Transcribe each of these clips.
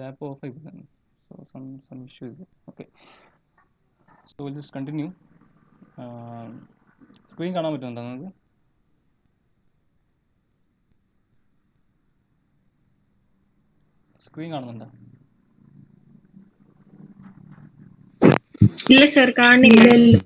Lap off ആയി പോകുന്നു. So some issues. Okay, so will just continue. Screen കാണാൻ പറ്റുന്നുണ്ടോ നിങ്ങൾക്ക്? സ്ക്രീൻ കാണുന്നുണ്ടോ? ഇല്ല സർ, കാണുന്നില്ല.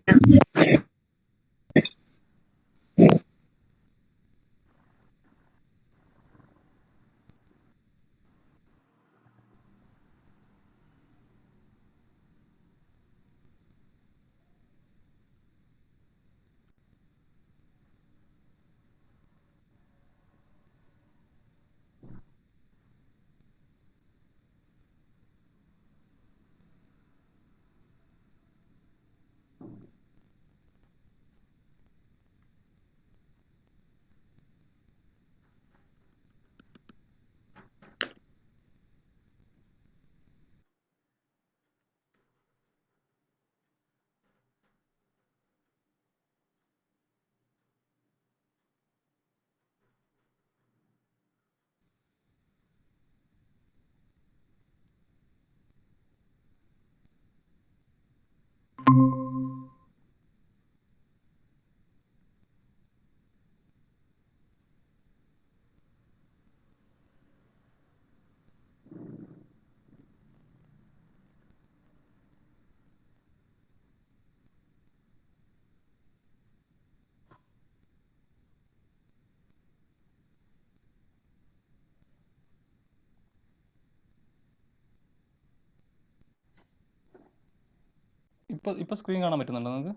ഇപ്പോൾ സ്ക്രീൻ കാണാൻ പറ്റുന്നുണ്ടോ നിങ്ങൾക്ക്?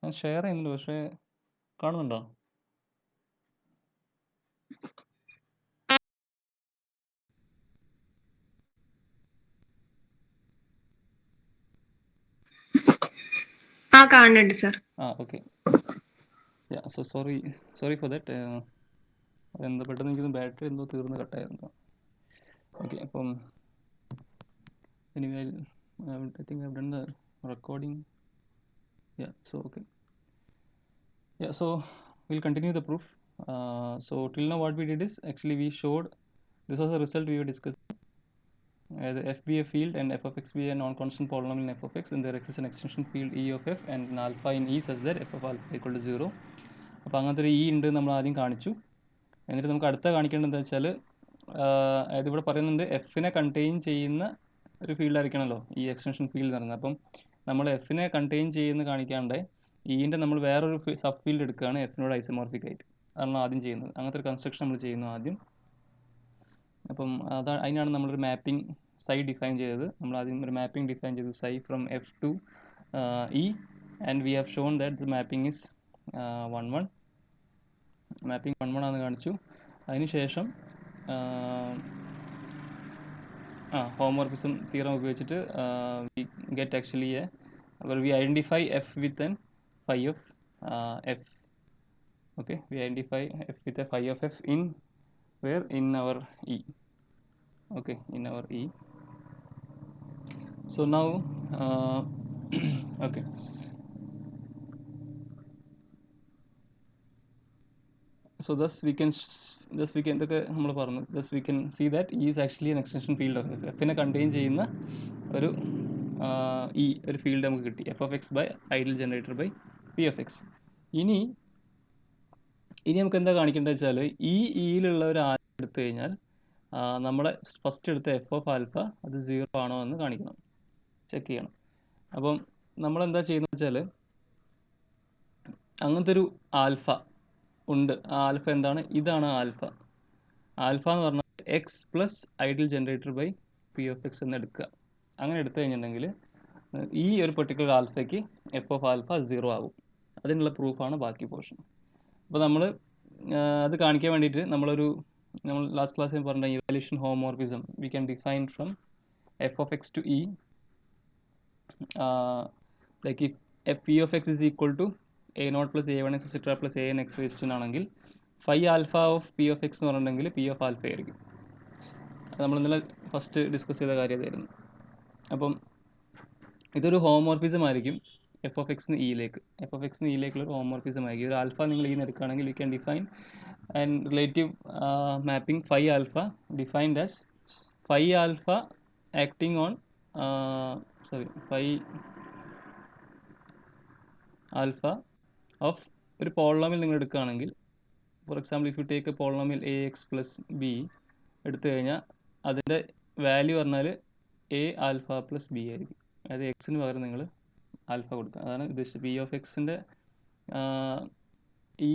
ഞാൻ ഷെയർ ചെയ്യുന്നുണ്ട്, പക്ഷേ കാണുന്നുണ്ടോ? കാണുന്നുണ്ട് sir. Okay. So sorry for that. എന്താ പെട്ടെന്ന് എനിക്കൊന്ന് ബാറ്ററി എന്തോ തീർന്ന് കട്ടായിരുന്നു. ഓക്കെ, അപ്പം anyway, I think I've done the recording. So okay. So we'll continue the proof. So till now what we did is actually we showed this was the result we were discussing. The f be a field and f of x be a non-constant polynomial in f of x, and there exists an extension field E of f and an alpha in E such that f of alpha equal to 0. അപ്പോൾ അങ്ങനത്തെ ഒരു E ഉണ്ട് നമ്മൾ ആദ്യം കാണിച്ചു. എന്നിട്ട് നമുക്ക് അടുത്ത കാണിക്കേണ്ടത് എന്താ വെച്ചാൽ, അതായത് ഇവിടെ പറയുന്നുണ്ട് എഫിനെ കണ്ടെയ്ൻ ചെയ്യുന്ന ഒരു ഫീൽഡ് ആയിരിക്കണമല്ലോ ഈ എക്സ്റ്റൻഷൻ ഫീൽഡ് എന്ന് പറയുന്നത്. അപ്പം നമ്മൾ എഫിനെ കണ്ടെയ്ൻ ചെയ്യുന്ന കാണിക്കാണ്ട് ഈൻ്റെ നമ്മൾ വേറൊരു സബ് ഫീൽഡ് എടുക്കുകയാണ് എഫിനോട് ഐസോമോർഫിക് ആയിട്ട്. അതാണ് ആദ്യം ചെയ്യുന്നത്. അങ്ങനത്തെ ഒരു കൺസ്ട്രക്ഷൻ നമ്മൾ ചെയ്യുന്നു ആദ്യം. അപ്പം അതിനാണ് നമ്മളൊരു മാപ്പിംഗ് സൈ ഡിഫൈൻ ചെയ്തത്. നമ്മൾ ആദ്യം ഒരു മാപ്പിംഗ് ഡിഫൈൻ ചെയ്തു, psi from f to e, and we have shown that the mapping is 1 1. Mapping 1 1 ആണെന്ന് കാണിച്ചു. അതിനുശേഷം ഹോമോർഫിസം തിയറം ഉപയോഗിച്ചിട്ട് we get actually we identify f with an phi of f. Okay, we identify f with a phi of f in where? In our E. Okay, in our E. So now okay, so thus we can ഇതൊക്കെ നമ്മൾ പറഞ്ഞു. thus we can see that E is actually an extension field of f. f നെ contain ചെയ്യുന്ന ഒരു E ഒരു field നമുക്ക് കിട്ടി, f of x by ideal generator by p of x. ഇനി നമുക്ക് എന്താ കാണിക്കേണ്ടത് വെച്ചാൽ, ഈ ഇയിലുള്ള ഒരു ആൽഫ എടുത്തു കഴിഞ്ഞാൽ നമ്മളെ ഫസ്റ്റ് എടുത്ത എഫ് ഓഫ് ആൽഫ അത് 0 ആണോ എന്ന് കാണിക്കണം, ചെക്ക് ചെയ്യണം. അപ്പം നമ്മളെന്താ ചെയ്യുന്നത് വെച്ചാൽ, അങ്ങനത്തെ ഒരു ആൽഫ ഉണ്ട്. ആ ആൽഫ എന്താണ്? ഇതാണ് ആൽഫ. ആൽഫ എന്ന് പറഞ്ഞാൽ x plus ideal generator by p of x എന്ന് എടുക്കുക. അങ്ങനെ എടുത്തു കഴിഞ്ഞിട്ടുണ്ടെങ്കിൽ ഈ ഒരു പെർട്ടിക്കുലർ ആൽഫയ്ക്ക് എഫ് ഓഫ് ആൽഫ 0 ആകും. അതിനുള്ള പ്രൂഫാണ് ബാക്കി പോർഷൻ. അപ്പോൾ നമ്മൾ അത് കാണിക്കാൻ വേണ്ടിയിട്ട് നമ്മൾ ലാസ്റ്റ് ക്ലാസ്സിൽ പറഞ്ഞ evaluation homomorphism we can define from f of x to e, like if f p of x is equal to a naught plus a one x etcetera plus a n x raise to ആണെങ്കിൽ phi alpha of p of x എന്ന് പറഞ്ഞിട്ടുണ്ടെങ്കിൽ P of alpha ആയിരിക്കും. അത് നമ്മൾ ഇന്നലെ first discuss ചെയ്ത കാര്യം അതായിരുന്നു. അപ്പം ഇതൊരു ഹോമോർഫിസം ആയിരിക്കും. എഫ് ഓഫ് എക്സിന് ഇയിലേക്ക് ഒരു ഹോമോർഫിസം ആയിരിക്കും. ഒരു ആൽഫ നിങ്ങൾ ഇന്ന് എടുക്കുകയാണെങ്കിൽ you can define and relative mapping phi alpha defined as phi alpha acting on phi alpha of ഒരു പോളിനോമിയൽ നിങ്ങൾ എടുക്കുകയാണെങ്കിൽ, for example if you take A polynomial A X plus B എടുത്തു കഴിഞ്ഞാൽ അതിൻ്റെ വാല്യൂ പറഞ്ഞാൽ എ ആൽഫ പ്ലസ് ബി ആയിരിക്കും. അതായത് എക്സിന് പകരം നിങ്ങൾ ആൽഫ കൊടുക്കുക. അതാണ് ഉദ്ദേശിച്ചത്. പി ഓഫ് എക്സിൻ്റെ ഈ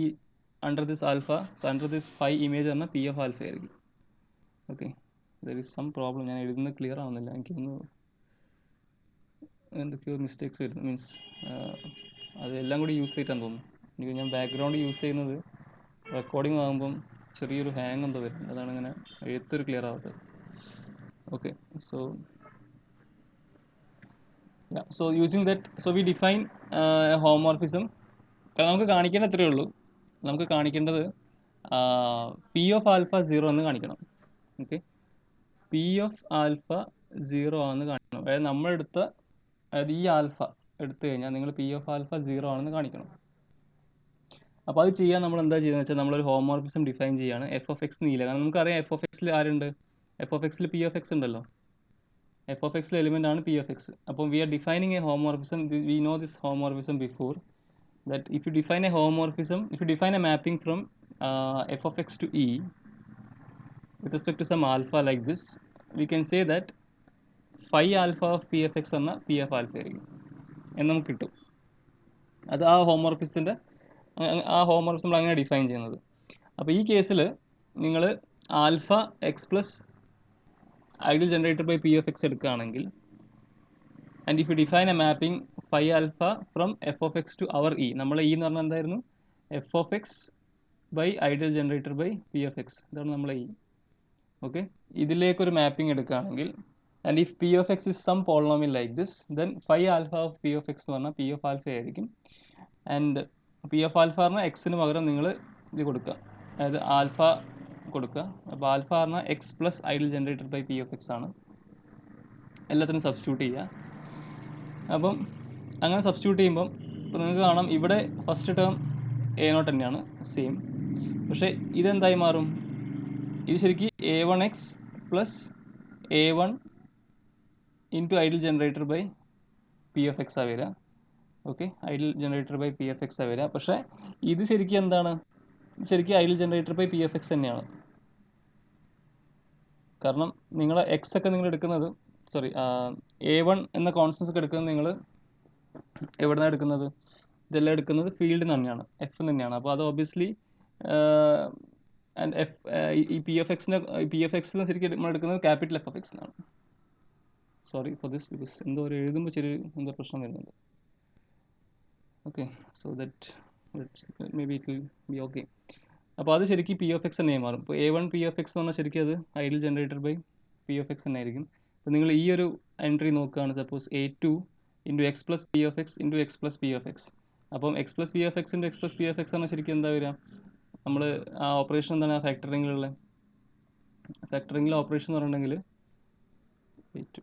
under this alpha, so under this phi image പറഞ്ഞാൽ പി ഓഫ് ആൽഫ ആയിരിക്കും. Okay, there is some problem. ഞാൻ എഴുതുന്നത് ക്ലിയർ ആവുന്നില്ല. എനിക്കൊന്ന് എന്തൊക്കെയോ മിസ്റ്റേക്സ് വരുന്നു. മീൻസ് അതെല്ലാം കൂടി യൂസ് ചെയ്തിട്ടാന്ന് തോന്നുന്നു. എനിക്ക് ഞാൻ ബാക്ക്ഗ്രൗണ്ട് യൂസ് ചെയ്യുന്നത് റെക്കോർഡിംഗ് ആകുമ്പം ചെറിയൊരു ഹാങ് എന്തോ വരും. അതാണ് ഇങ്ങനെ എഴുത്തൊരു ക്ലിയർ ആവാത്തത്. Okay, so using that, so we define a homomorphism. നമുക്ക് കാണിക്കേണ്ട അത്രയേ ഉള്ളൂ. നമുക്ക് കാണിക്കേണ്ടത് പി ഓഫ് ആൽഫ 0 എന്ന് കാണിക്കണം. ഓക്കെ, പി ഓഫ് ആൽഫ 0 ആണെന്ന് കാണിക്കണം. അതായത് നമ്മളെടുത്ത, അതായത് ഈ ആൽഫ എടുത്തു കഴിഞ്ഞാൽ നിങ്ങൾ പി ഓഫ് ആൽഫ 0 ആണെന്ന് കാണിക്കണം. അപ്പോൾ അത് ചെയ്യാൻ നമ്മൾ എന്താ ചെയ്യുന്നത് വെച്ചാൽ നമ്മളൊരു ഹോമോർഫിസം ഡിഫൈൻ ചെയ്യുകയാണ്. എഫ് ഓഫ് എക്സ് നീല. കാരണം നമുക്കറിയാം എഫ് ഓഫ് എക്സിൽ ആരുണ്ട്? എഫ് ഓഫ് എക്സിൽ പി ഓഫ് എക്സ് ഉണ്ടല്ലോ. എഫ് ഓഫ് എക്സിലെ എലിമെൻ്റ് ആണ് പി ഓഫ് എക്സ്. അപ്പോൾ we are defining a homomorphism. We know this homomorphism before that if you define a homomorphism, if you define a mapping from f of x to e with respect to some alpha like this, we can say that phi alpha of p of x എന്ന p of alpha ആയിരിക്കും എന്ന് നമുക്ക് കിട്ടും. അത് ആ ഹോമോർഫിസത്തിൻ്റെ ഹോമോർഫിസം നമ്മൾ അങ്ങനെ define ചെയ്യുന്നത്. അപ്പോൾ ഈ കേസിൽ നിങ്ങൾ alpha x plus ideal generated by p of x എടുക്കുകയാണെങ്കിൽ, and if you define a mapping phi alpha from f of x to our e, നമ്മൾ ഇ എന്ന് പറഞ്ഞാൽ എന്തായിരുന്നു? F of x by ideal generator by p of x, ഇതാണ് നമ്മളെ e. Okay, ഇതിലേക്കൊരു mapping എടുക്കുകയാണെങ്കിൽ, and if p of x is some polynomial like this, then phi alpha of p of x എന്ന് പറഞ്ഞാൽ p of alpha ആയിരിക്കും. And P of alpha പറഞ്ഞാൽ എക്സിന് പകരം നിങ്ങൾ ഇത് കൊടുക്കുക, അതായത് ആൽഫ കൊടുക്കുക. അപ്പോൾ ആൽഫ പറഞ്ഞാൽ x plus ideal generated by p of x ആണ്. എല്ലാത്തിനും സബ്സ്റ്റിറ്റ്യൂട്ട് ചെയ്യുക. അപ്പം അങ്ങനെ സബ്സ്റ്റിറ്റ്യൂട്ട് ചെയ്യുമ്പം ഇപ്പോൾ നിങ്ങൾക്ക് കാണാം ഇവിടെ ഫസ്റ്റ് ടേം എ നോട്ട് തന്നെയാണ് സെയിം. പക്ഷേ ഇതെന്തായി മാറും? ഇത് ശരിക്കും a one x plus a one into ideal generator by p of x ആ വരിക. Okay, ideal generator by p of x ആ വരിക. പക്ഷേ ഇത് ശരിക്കും എന്താണ്? ശരിക്കും ideal generator by p of x തന്നെയാണ്. കാരണം നിങ്ങൾ എക്സ് ഒക്കെ നിങ്ങൾ എടുക്കുന്നത്, സോറി, എ വൺ എന്ന കോൺസ്റ്റൻസ് ഒക്കെ എടുക്കുന്നത് നിങ്ങൾ എവിടെ നിന്നാണ് എടുക്കുന്നത്? ഇതെല്ലാം എടുക്കുന്നത് ഫീൽഡിൽ നിന്ന് തന്നെയാണ്, എഫ് തന്നെയാണ്. അപ്പോൾ അത് ഒബ്വിയസ്ലി ആൻഡ് എഫ് ഈ പി ഓഫ് എക്സിന് ശരിക്കും നമ്മൾ എടുക്കുന്നത് ക്യാപിറ്റൽ എഫ് ഓഫ് എക്സ് എന്നാണ്. സോറി ഫോർ ദിസ്, ബിക്കോസ് എന്തോ ഒരു എഴുതുമ്പോൾ ചെറിയ എന്തോ പ്രശ്നം വരുന്നുണ്ട്. Okay, so that may be it will be okay. അപ്പോൾ അത് ശരിക്കും പി ഓഫ് എക്സ് തന്നെ മാറും. ഇപ്പോൾ a one p of x എന്ന് പറഞ്ഞാൽ ശരിക്കും അത് ideal generator by p of x തന്നെ ആയിരിക്കും. അപ്പോൾ നിങ്ങൾ ഈ ഒരു എൻട്രി നോക്കുകയാണ്, suppose a two into x plus p of x into x plus p of x. അപ്പം x plus p of x into x plus p of x എന്നാൽ ശരിക്കും എന്താ വരിക? നമ്മൾ ആ ഓപ്പറേഷൻ എന്താണ്? ആ ഫാക്ടറിങ്ങിലുള്ള ഫാക്ടറിങ്ങിലെ ഓപ്പറേഷൻ എന്ന് പറഞ്ഞിട്ടുണ്ടെങ്കിൽ, വെയിറ്റ്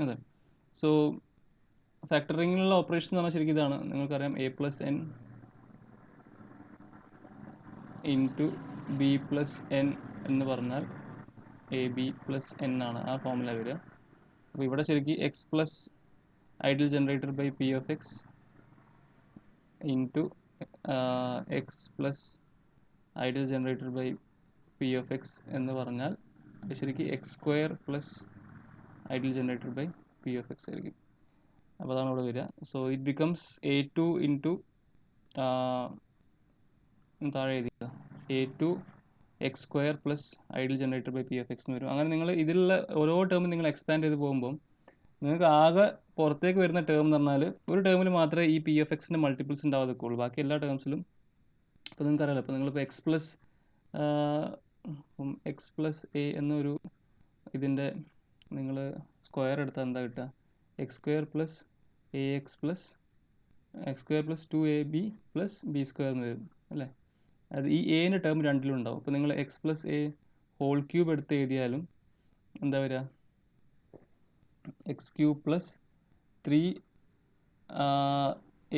അതെ. സോ ഫാക്ടറിങ്ങിലുള്ള ഓപ്പറേഷൻ എന്ന് പറഞ്ഞാൽ ശരിക്കും ഇതാണ്. നിങ്ങൾക്കറിയാം A plus N into B plus N എന്ന് പറഞ്ഞാൽ എ ബി പ്ലസ് എൻ ആണ് ആ ഫോമുല വരിക. അപ്പോൾ ഇവിടെ ശരിക്കും x plus ideal generator by p of x into x plus ideal generator by p of x എന്ന് പറഞ്ഞാൽ ശരിക്കും x square plus ideal generated by p of x ആയിരിക്കും. അപ്പോൾ അതാണ് ഇവിടെ വരിക. So it becomes a two into താഴെ എഴുതിയത് a two x square plus ideal generated by p of x എന്ന് വരും. അങ്ങനെ നിങ്ങൾ ഇതിലുള്ള ഓരോ ടേമും നിങ്ങൾ എക്സ്പാൻഡ് ചെയ്ത് പോകുമ്പോൾ നിങ്ങൾക്ക് ആകെ പുറത്തേക്ക് വരുന്ന ടേം എന്ന് പറഞ്ഞാൽ ഒരു ടേമിൽ മാത്രമേ ഈ പി എഫ് എക്സിൻ്റെ മൾട്ടിപ്പിൾസ് ഉണ്ടാവാതിക്കുള്ളൂ. ബാക്കി എല്ലാ ടേംസിലും ഇപ്പോൾ നിങ്ങൾക്ക് അറിയാലോ, ഇപ്പോൾ നിങ്ങളിപ്പോൾ എക്സ് പ്ലസ് എ എന്നൊരു ഇതിൻ്റെ നിങ്ങൾ സ്ക്വയർ എടുത്താൽ എന്താ കിട്ടുക? X square plus A X square plus 2ab plus B square എന്ന് വരും അല്ലേ? അത് ഈ എൻ്റെ ടേം രണ്ടിലും ഉണ്ടാവും. അപ്പോൾ നിങ്ങൾ x plus a whole cube എടുത്ത് എഴുതിയാലും എന്താ വരിക? X cube plus 3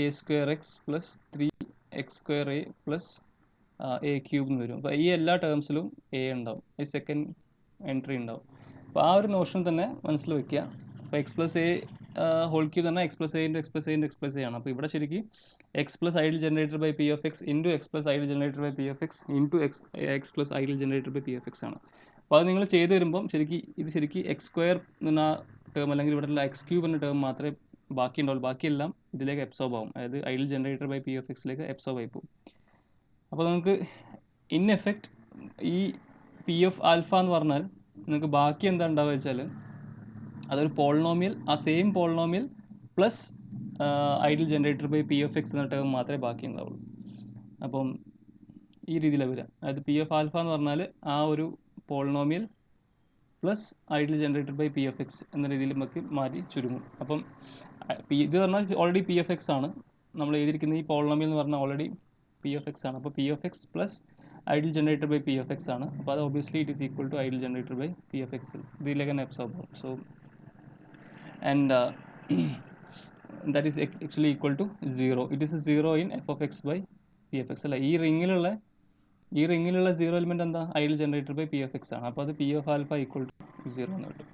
a square x plus 3x square a plus a cube എന്ന് വരും. അപ്പോൾ ഈ എല്ലാ ടേംസിലും എ ഉണ്ടാവും, ഈ സെക്കൻഡ് എൻട്രി ഉണ്ടാവും. അപ്പോൾ ആ ഒരു നോഷൻ തന്നെ മനസ്സിൽ വയ്ക്കുക. അപ്പോൾ x plus a whole cube തന്നെ എക്സ് പ്ലസ് എ ആണ്. അപ്പോൾ ഇവിടെ ശരിക്കും x plus ideal generated by p of x into x plus ideal generated by p of x into x plus ideal generated by p of x ആണ്. അപ്പോൾ അത് നിങ്ങൾ ചെയ്ത് വരുമ്പം ശരിക്കും എക്സ് സ്ക്വയർ എന്ന ടേം അല്ലെങ്കിൽ ഇവിടെയുള്ള എക്സ് ക്യൂബ് എന്ന ടേം മാത്രമേ ബാക്കി ഉണ്ടാവുള്ളൂ. ബാക്കിയെല്ലാം ഇതിലേക്ക് എബ്സോർബ് ആവും, അതായത് ideal generated by p of എക്സിലേക്ക് എബ്സോർബ് ആയി പോകും. അപ്പോൾ നമുക്ക് ഇൻ എഫക്റ്റ് ഈ പി ഓഫ് ആൽഫ എന്ന് പറഞ്ഞാൽ നിങ്ങൾക്ക് ബാക്കി എന്താ ഉണ്ടാവുക വെച്ചാൽ അതൊരു പോളിനോമിയൽ, ആ same polynomial plus ideal generated by p of x എന്ന ടേം മാത്രമേ ബാക്കി ഉണ്ടാവുള്ളൂ. അപ്പം ഈ രീതിയിലാണ് വരിക. അതായത് പി ഓഫ് ആൽഫ എന്ന് പറഞ്ഞാൽ ആ ഒരു polynomial plus ideal generated by p of x എന്ന രീതിയിൽ നമുക്ക് മാറ്റി ചുരുങ്ങും. അപ്പം ഇത് പറഞ്ഞാൽ ഓൾറെഡി പി ഓഫ് എക്സ് ആണ്. നമ്മൾ എഴുതിയിരിക്കുന്ന ഈ പോളിനോമിയൽ എന്ന് പറഞ്ഞാൽ ഓൾറെഡി പി ഓഫ് എക്സ് ആണ്. അപ്പോൾ p of x plus ideal generated by p of x ആണ്. അപ്പോൾ അത് obviously it is equal to ideal generated by p of x. ഇതിലേക്ക് തന്നെ എബ്സോർബ് ആവും. So and that is actually equal to 0. It is 0 in f of x by p of x അല്ല. ഈ റിങ്ങിലുള്ള 0 element എന്താ? Ideal generated by p of x ആണ്. അപ്പോൾ അത് p of alpha equal to 0 എന്ന് കിട്ടും.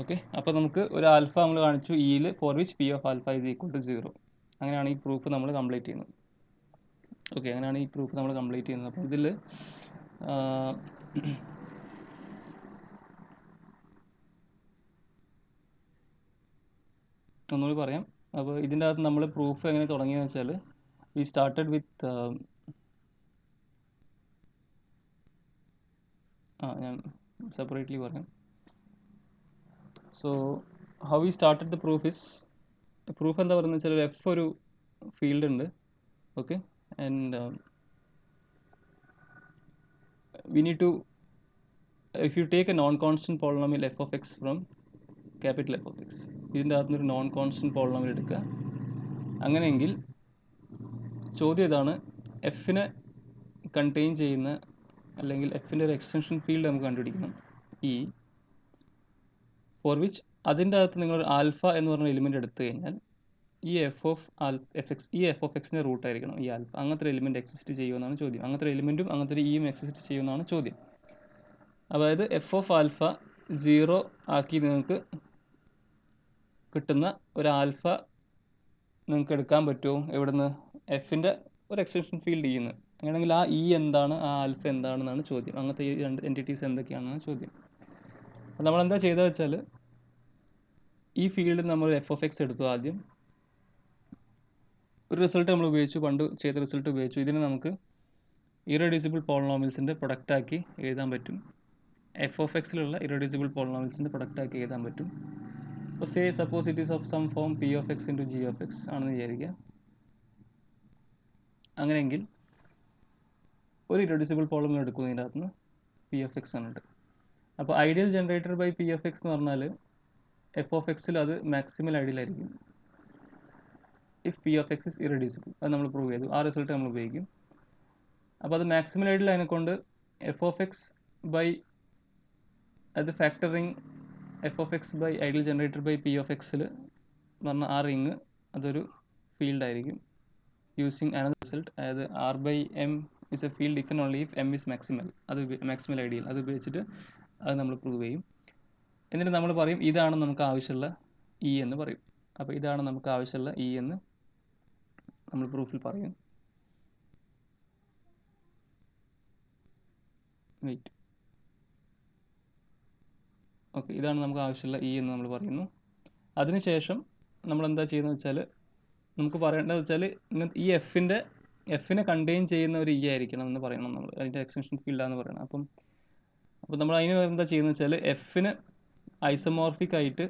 ഓക്കെ, അപ്പോൾ നമുക്ക് ഒരു ആൽഫ നമ്മൾ കാണിച്ചു ഇയിൽ for which p of alpha is equal to 0. അങ്ങനെയാണ് ഈ പ്രൂഫ് നമ്മൾ കംപ്ലീറ്റ് ചെയ്യുന്നത്. ഓക്കെ, അങ്ങനെയാണ് ഈ പ്രൂഫ് നമ്മൾ കംപ്ലീറ്റ് ചെയ്യുന്നത്. അപ്പോൾ ഇതിൽ ഒന്നുകൂടി പറയാം. അപ്പോൾ ഇതിൻ്റെ അകത്ത് നമ്മൾ പ്രൂഫ് എങ്ങനെ തുടങ്ങിയെന്ന് വെച്ചാൽ വി സ്റ്റാർട്ടഡ് വിത്ത് ഞാൻ സെപ്പറേറ്റ്ലി പറയാം. So how we started the proof is, proof എന്താ പറയുന്നത് വെച്ചാൽ എഫ് ഒരു ഫീൽഡ് ഉണ്ട്. Okay, and we need to, if you take a non-constant polynomial f of x from capital F of x, ഇതിൻ്റെ അകത്തുനിന്നൊരു non constant polynomial എടുക്കുക. അങ്ങനെയെങ്കിൽ ചോദ്യം ഇതാണ്, എഫിനെ കണ്ടെയ്ൻ ചെയ്യുന്ന അല്ലെങ്കിൽ എഫിൻ്റെ ഒരു എക്സ്റ്റൻഷൻ ഫീൽഡ് നമുക്ക് കണ്ടുപിടിക്കണം ഈ ഫോർ വിച്ച് അതിൻ്റെ അകത്ത് നിങ്ങളൊരു ആൽഫ എന്ന് പറഞ്ഞ എലിമെൻറ്റ് എടുത്തു കഴിഞ്ഞാൽ ഈ എഫ് ഓഫ് എക്സിൻ്റെ റൂട്ടായിരിക്കണം ഈ ആൽഫ. അങ്ങനത്തെ ഒരു എലിമെൻറ്റ് എക്സിസ്റ്റ് ചെയ്യുമെന്നാണ് ചോദ്യം. അങ്ങനത്തെ ഒരു എലിമെൻറ്റും അങ്ങനത്തെ ഒരു ഇയും എക്സിസ്റ്റ് ചെയ്യുമെന്നാണ് ചോദ്യം. അതായത് എഫ് ഓഫ് ആൽഫ 0 ആക്കി നിങ്ങൾക്ക് കിട്ടുന്ന ഒരു ആൽഫ നിങ്ങൾക്ക് എടുക്കാൻ പറ്റുമോ? എവിടുന്ന്? എഫിൻ്റെ ഒരു എക്സ്റ്റൻഷൻ ഫീൽഡ് ചെയ്യുന്നു. അങ്ങനെയാണെങ്കിൽ ആ ഇ എന്താണ്, ആ ആൽഫ എന്താണെന്നാണ് ചോദ്യം. അങ്ങനത്തെ ഈ രണ്ട് എൻറ്റിറ്റീസ് എന്തൊക്കെയാണെന്നാണ് ചോദ്യം. അപ്പോൾ നമ്മളെന്താ ചെയ്തതെന്ന് വെച്ചാൽ ഈ ഫീൽഡിൽ നമ്മൾ എഫ് ഓഫ് എക്സ് എടുത്തു. ആദ്യം ഒരു റിസൾട്ട് നമ്മൾ ഉപയോഗിച്ചു, പണ്ട് ചെയ്ത റിസൾട്ട് ഉപയോഗിച്ചു. ഇതിനെ നമുക്ക് ഇറഡ്യൂസിബിൾ പോളിനോമിയൽസിൻ്റെ പ്രൊഡക്റ്റാക്കി എഴുതാൻ പറ്റും. എഫ് ഓഫ് എക്സിലുള്ള ഇറഡ്യൂസിബിൾ പോളിനോമിയൽസിൻ്റെ പ്രൊഡക്റ്റാക്കി എഴുതാൻ പറ്റും. അപ്പോൾ suppose it is of some form p of x into g of x ആണെന്ന് വിചാരിക്കുക. അങ്ങനെയെങ്കിൽ ഒരു ഇറഡ്യൂസിബിൾ പോളിനോമിയൽ എടുക്കുന്നതിൻ്റെ അകത്ത് നിന്ന് പി ഓഫ് എക്സ് ആണ്. അപ്പോൾ ideal generated by p of x എന്ന് പറഞ്ഞാൽ എഫ് ഓഫ് എക്സിൽ അത് മാക്സിമൽ ഐഡിയൽ ആയിരിക്കും if p of x is irreducible. അത് നമ്മൾ പ്രൂവ് ചെയ്തു, ആ റിസൾട്ട് നമ്മൾ ഉപയോഗിക്കും. അപ്പോൾ അത് മാക്സിമൽ ഐഡിയൽ അതിനെക്കൊണ്ട് എഫ് ഓഫ് എക്സ് ബൈ അത് factoring f of x by ideal generated by p of എക്സിൽ പറഞ്ഞ ആ റിങ് അതൊരു ഫീൽഡ് ആയിരിക്കും യൂസിങ് അനദർ റിസൾട്ട്. അതായത് r by m is a field if and only if m is maximal. അത് maximal ideal, അത് ഉപയോഗിച്ചിട്ട് അത് നമ്മൾ പ്രൂവ് ചെയ്യും. എന്നിട്ട് നമ്മൾ പറയും ഇതാണ് നമുക്ക് ആവശ്യമുള്ള ഇ എന്ന് പറയും. അപ്പോൾ ഇതാണ് നമുക്ക് ആവശ്യമുള്ള ഇ എന്ന് നമ്മൾ പ്രൂഫിൽ പറയും. വെയിറ്റ്, ഓക്കെ, ഇതാണ് നമുക്ക് ആവശ്യമുള്ള ഇ എന്ന് നമ്മൾ പറയുന്നു. അതിനുശേഷം നമ്മൾ എന്താ ചെയ്യുന്നത് വെച്ചാൽ നമുക്ക് പറയേണ്ടത് വെച്ചാൽ ഈ എഫിൻ്റെ എഫിനെ കണ്ടെയ്ൻ ചെയ്യുന്ന ഒരു ഇ ആയിരിക്കണം എന്ന് പറയണം നമ്മൾ, അതിൻ്റെ എക്സ്റ്റൻഷൻ ഫീൽഡാന്ന് പറയണം. അപ്പോൾ നമ്മൾ അതിന് എന്താ ചെയ്യുന്നത് വെച്ചാൽ എഫിന് ഐസോമോർഫിക് ആയിട്ട്